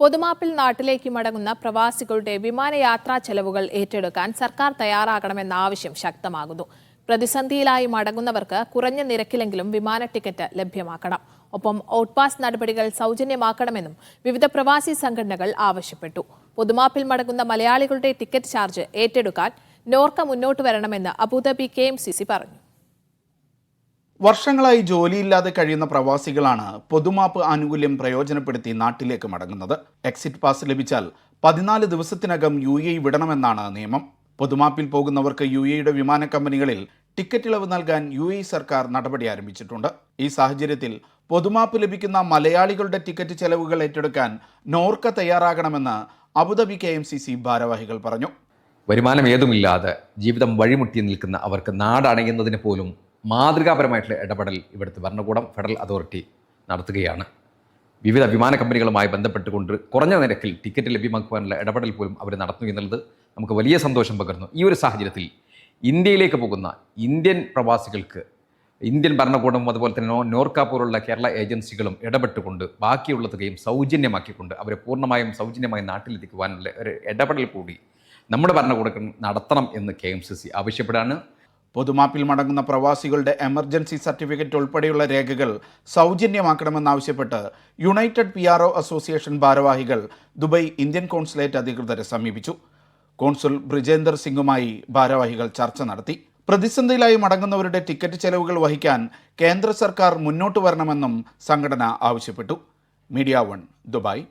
പൊതുമാപ്പിൽ നാട്ടിലേക്ക് മടങ്ങുന്ന പ്രവാസികളുടെ വിമാനയാത്രാ ചെലവുകൾ ഏറ്റെടുക്കാൻ സർക്കാർ തയ്യാറാകണമെന്ന ആവശ്യം ശക്തമാകുന്നു. പ്രതിസന്ധിയിലായി മടങ്ങുന്നവർക്ക് കുറഞ്ഞ നിരക്കിലെങ്കിലും വിമാന ടിക്കറ്റ് ലഭ്യമാക്കണം. ഒപ്പം ഔട്ട്പാസ് നടപടികൾ സൗജന്യമാക്കണമെന്നും വിവിധ പ്രവാസി സംഘടനകൾ ആവശ്യപ്പെട്ടു. പൊതുമാപ്പിൽ മടങ്ങുന്ന മലയാളികളുടെ ടിക്കറ്റ് ചാർജ് ഏറ്റെടുക്കാൻ നോർക്ക മുന്നോട്ട് വരണമെന്ന് അബുദാബി KMCC പറഞ്ഞു. വർഷങ്ങളായി ജോലിയില്ലാതെ കഴിയുന്ന പ്രവാസികളാണ് പൊതുമാപ്പ് ആനുകൂല്യം പ്രയോജനപ്പെടുത്തി നാട്ടിലേക്ക് മടങ്ങുന്നത്. എക്സിറ്റ് പാസ് ലഭിച്ചാൽ 14 ദിവസത്തിനകം UAE വിടണമെന്നാണ് നിയമം. പൊതുമാപ്പിൽ പോകുന്നവർക്ക് UAEയുടെ വിമാന കമ്പനികളിൽ ടിക്കറ്റ് ഇളവ് നൽകാൻ UAE സർക്കാർ നടപടി ആരംഭിച്ചിട്ടുണ്ട്. ഈ സാഹചര്യത്തിൽ പൊതുമാപ്പ് ലഭിക്കുന്ന മലയാളികളുടെ ടിക്കറ്റ് ചെലവുകൾ ഏറ്റെടുക്കാൻ നോർക്ക തയ്യാറാകണമെന്ന് അബുദാബി KMCC ഭാരവാഹികൾ പറഞ്ഞു. വരുമാനം ഏതുമില്ലാതെ ജീവിതം വഴിമുട്ടി നിൽക്കുന്ന അവർക്ക് നാടണയുന്നതിന് പോലും മാതൃകാപരമായിട്ടുള്ള ഇടപെടൽ ഇവിടുത്തെ ഭരണകൂടം ഫെഡറൽ അതോറിറ്റി നടത്തുകയാണ്. വിവിധ വിമാന കമ്പനികളുമായി ബന്ധപ്പെട്ടുകൊണ്ട് കുറഞ്ഞ നിരക്കിൽ ടിക്കറ്റ് ലഭ്യമാക്കുവാനുള്ള ഇടപെടൽ പോലും അവർ നടത്തുന്നു എന്നുള്ളത് നമുക്ക് വലിയ സന്തോഷം പകർന്നു. ഈ ഒരു സാഹചര്യത്തിൽ ഇന്ത്യയിലേക്ക് പോകുന്ന ഇന്ത്യൻ പ്രവാസികൾക്ക് ഇന്ത്യൻ ഭരണകൂടവും അതുപോലെ തന്നെ നോർക്ക പോലുള്ള കേരള ഏജൻസികളും ഇടപെട്ടുകൊണ്ട് ബാക്കിയുള്ള തുകയും സൗജന്യമാക്കിക്കൊണ്ട് അവരെ പൂർണ്ണമായും സൗജന്യമായി നാട്ടിലെത്തിക്കുവാനുള്ള ഒരു ഇടപെടൽ കൂടി നമ്മുടെ ഭരണകൂടം നടത്തണം എന്ന് KMCC ആവശ്യപ്പെടാണ്. പൊതുമാപ്പിൽ മടങ്ങുന്ന പ്രവാസികളുടെ എമർജൻസി സർട്ടിഫിക്കറ്റ് ഉൾപ്പെടെയുള്ള രേഖകൾ സൗജന്യമാക്കണമെന്നാവശ്യപ്പെട്ട് യുണൈറ്റഡ് PRO അസോസിയേഷൻ ഭാരവാഹികൾ ദുബായ് ഇന്ത്യൻ കോൺസുലേറ്റ് അധികൃതരെ സമീപിച്ചു. കോൺസുൽ ബ്രിജേന്ദർ സിംഗുമായി ഭാരവാഹികൾ ചർച്ച നടത്തി. പ്രതിസന്ധിയിലായി മടങ്ങുന്നവരുടെ ടിക്കറ്റ് ചെലവുകൾ വഹിക്കാൻ കേന്ദ്ര സർക്കാർ മുന്നോട്ട് വരണമെന്നും സംഘടന ആവശ്യപ്പെട്ടു. Media 1 Dubai.